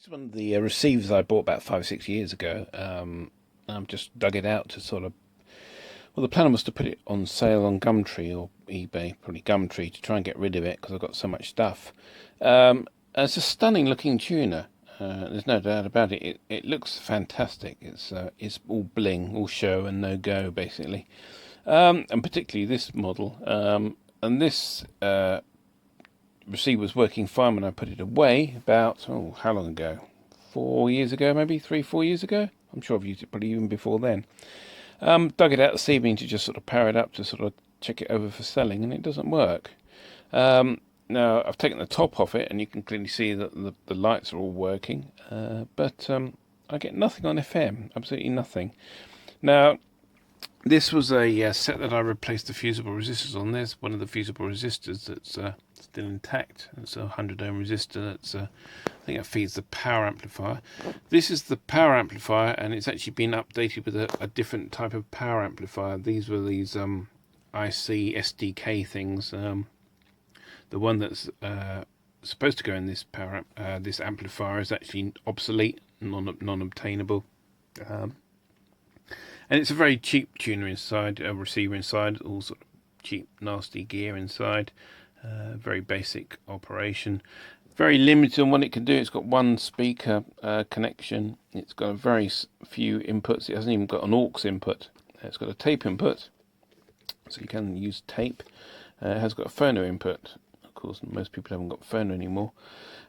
It's one of the receivers I bought about 5 or 6 years ago. I've just dug it out to sort of. Well, the plan was to put it on sale on Gumtree or eBay, probably Gumtree, to try and get rid of it because I've got so much stuff. It's a stunning looking tuner. There's no doubt about it. It looks fantastic. It's all bling, all show and no go basically, and particularly this model. And this receiver was working fine when I put it away about, how long ago? 4 years ago, maybe 3, 4 years ago. I'm sure I've used it probably even before then. Dug it out this evening to just sort of power it up to sort of check it over for selling, and it doesn't work. Now I've taken the top off it, and you can clearly see that the lights are all working, but I get nothing on FM, absolutely nothing. Now, this was a set that I replaced the fusible resistors on. There's one of the fusible resistors that's still intact. It's a 100 ohm resistor. That's I think it feeds the power amplifier. This is the power amplifier, and it's actually been updated with a different type of power amplifier. These were these IC SDK things. The one that's supposed to go in this this amplifier is actually obsolete, non-obtainable. And it's a very cheap tuner inside, a receiver inside, all sort of cheap, nasty gear inside. Very basic operation. Very limited on what it can do. It's got one speaker connection. It's got a very few inputs. It hasn't even got an aux input. It's got a tape input, so you can use tape. It has got a phono input. Of course, most people haven't got phono anymore.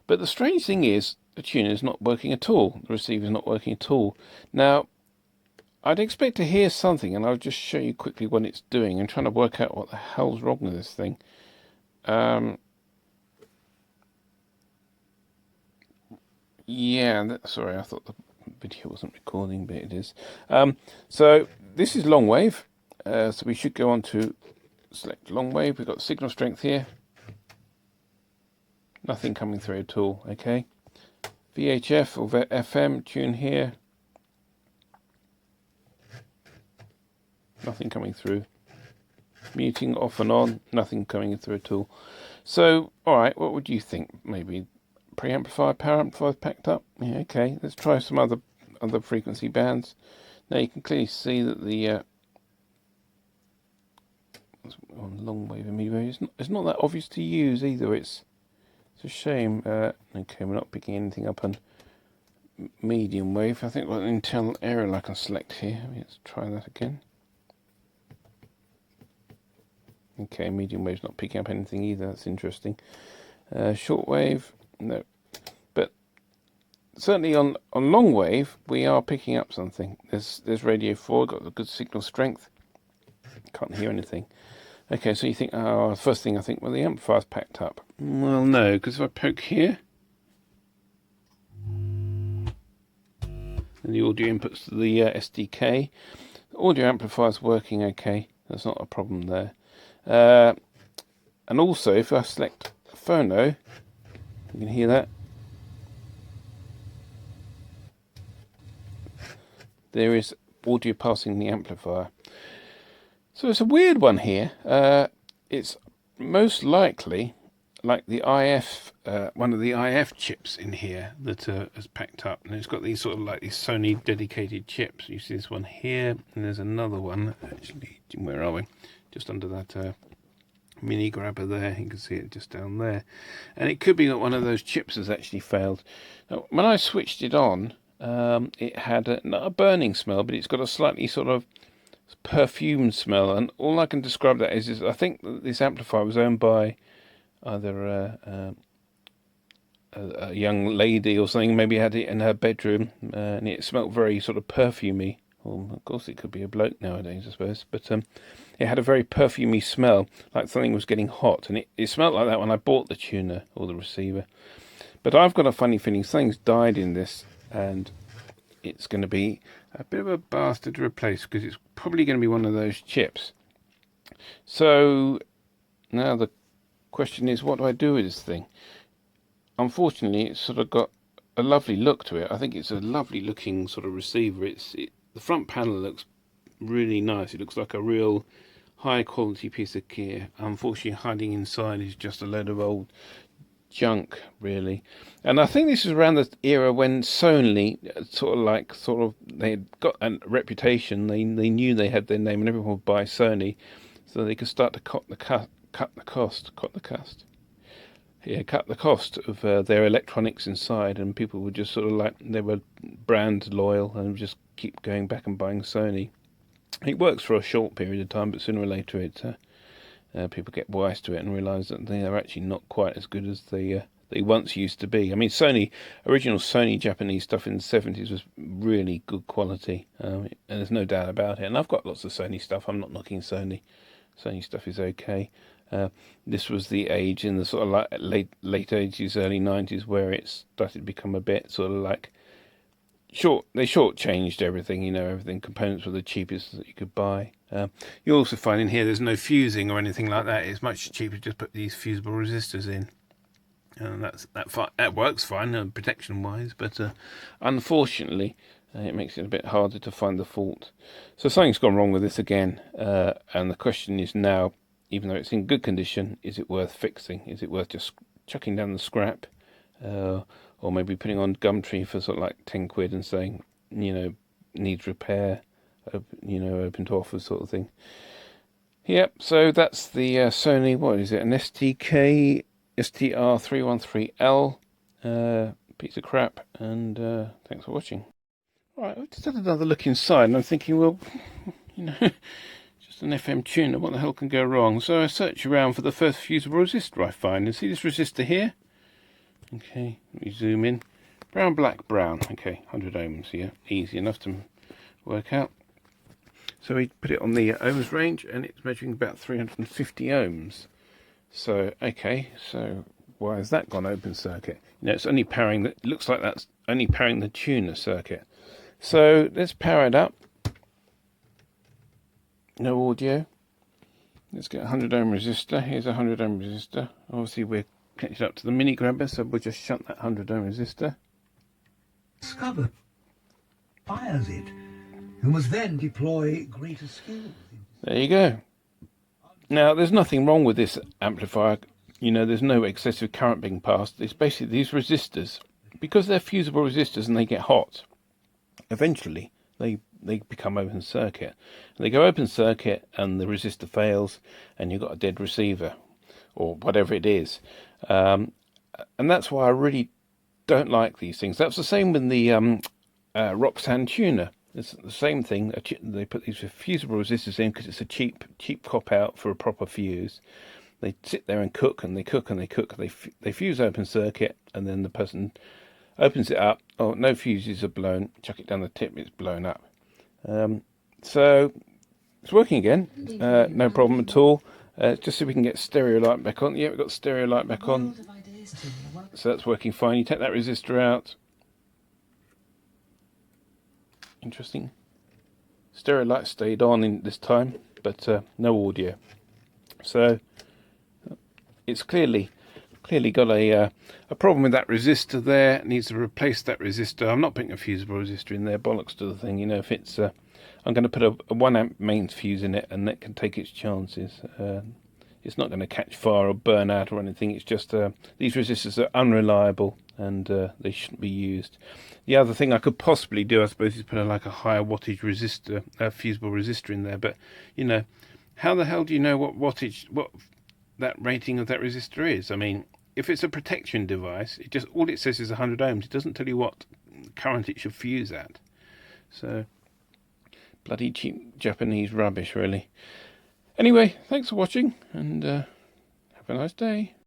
But the strange thing is, the tuner is not working at all. The receiver is not working at all. Now, I'd expect to hear something, and I'll just show you quickly what it's doing. I'm trying to work out what the hell's wrong with this thing. Yeah, sorry, I thought the video wasn't recording, but it is. So this is long wave. So we should go on to select long wave. We've got signal strength here. Nothing coming through at all. Okay. VHF or FM tune here. Nothing coming through. Muting off and on. Nothing coming through at all. So, all right, what would you think? Maybe preamplifier, power amplifier packed up? Yeah, okay. Let's try some other frequency bands. Now you can clearly see that the on long wave and medium wave, it's not that obvious to use either. It's a shame. Okay, we're not picking anything up on medium wave. I think we've got an internal aerial I can select here. Let's try that again. Okay, medium wave's not picking up anything either. That's interesting. Short wave, no. But certainly on long wave, we are picking up something. There's radio 4, got a good signal strength. Can't hear anything. Okay, so you think, first thing I think, well, the amplifier's packed up. Well, no, because if I poke here, and the audio inputs to the SDK, the audio amplifier's working okay. There's not a problem there. And also, if I select phono, you can hear that. There is audio passing the amplifier. So it's a weird one here. It's most likely like the IF, one of the IF chips in here that is packed up, and it's got these sort of like these Sony dedicated chips. You see this one here, and there's another one. Actually, where are we? Just under that mini grabber there. You can see it just down there, and it could be that one of those chips has actually failed. Now, when I switched it on, it had not a burning smell, but it's got a slightly sort of perfume smell, and all I can describe that is I think that this amplifier was owned by either a young lady or something. Maybe had it in her bedroom, and it smelled very sort of perfumey. Well, of course it could be a bloke nowadays, I suppose, but it had a very perfumey smell, like something was getting hot, and it smelled like that when I bought the tuner or the receiver. But I've got a funny feeling something's died in this, and it's going to be a bit of a bastard to replace, because it's probably going to be one of those chips. So now the question is, what do I do with this thing? Unfortunately, it's sort of got a lovely look to it. I think it's a lovely looking sort of receiver. The front panel looks really nice. It looks like a real high quality piece of gear. Unfortunately, hiding inside is just a load of old junk, really. And I think this is around the era when Sony they had got a reputation. They knew they had their name, and everyone would buy Sony, so they could start to cut the cost of their electronics inside, and people would just sort of like, they were brand loyal and just keep going back and buying Sony. It works for a short period of time, but sooner or later people get wise to it and realise that they are actually not quite as good as they once used to be. I mean, original Sony Japanese stuff in the 70s was really good quality, and there's no doubt about it. And I've got lots of Sony stuff. I'm not knocking Sony. Sony stuff is okay. This was the age in the sort of like late 80s, early 90s, where it started to become a bit sort of like they shortchanged everything, everything. Components were the cheapest that you could buy. You'll also find in here there's no fusing or anything like that. It's much cheaper to just put these fusible resistors in. And that works fine, protection-wise, but unfortunately, it makes it a bit harder to find the fault. So something's gone wrong with this again, and the question is now, even though it's in good condition, is it worth fixing? Is it worth just chucking down the scrap, or maybe putting on Gumtree for sort of like 10 quid and saying, needs repair, open to offers sort of thing. Yep, so that's the Sony, what is it, an STR-313l, piece of crap, and thanks for watching. Right, I've just had another look inside, and I'm thinking, well, just an FM tuner, what the hell can go wrong? So I search around for the first fusible resistor I find, and see this resistor here? Okay, let me zoom in. Brown, black, brown. Okay, 100 ohms here, easy enough to work out. So we put it on the ohms range, and it's measuring about 350 ohms. So, okay, so why has that gone open circuit? It's only powering it looks like that's only powering the tuner circuit. So let's power it up. No audio. Let's get a 100 ohm resistor. Here's a 100 ohm resistor. Obviously we're connected up to the mini grabber, so we'll just shunt that 100 ohm resistor. Discover fires it, who must then deploy greater skills. There you go. Now, there's nothing wrong with this amplifier. There's no excessive current being passed. It's basically these resistors, because they're fusible resistors and they get hot, eventually they become open circuit. They go open circuit and the resistor fails, and you've got a dead receiver, or whatever it is. And that's why I really don't like these things. That's the same with the Roxanne tuner. It's the same thing. They put these fusible resistors in because it's a cheap cop out for a proper fuse. They sit there and cook, and they cook, and they cook. They fuse open circuit, and then the person opens it up. Oh, no fuses are blown. Chuck it down the tip, it's blown up. So it's working again. No problem at all. Just so we can get stereo light back on. Yeah, we've got stereo light back on. So that's working fine. You take that resistor out. Interesting. Stereo light stayed on in this time, but no audio. So it's clearly got a problem with that resistor there. It needs to replace that resistor. I'm not putting a fusible resistor in there. Bollocks to the thing. If it's I'm going to put a 1 amp mains fuse in it, and that can take its chances. It's not going to catch fire or burn out or anything. It's just these resistors are unreliable, and they shouldn't be used. The other thing I could possibly do, I suppose, is put a higher wattage resistor, fusible resistor in there. But how the hell do you know what wattage, what that rating of that resistor is? I mean, if it's a protection device, all it says is 100 ohms. It doesn't tell you what current it should fuse at. So bloody cheap Japanese rubbish, really. Anyway, thanks for watching, and have a nice day.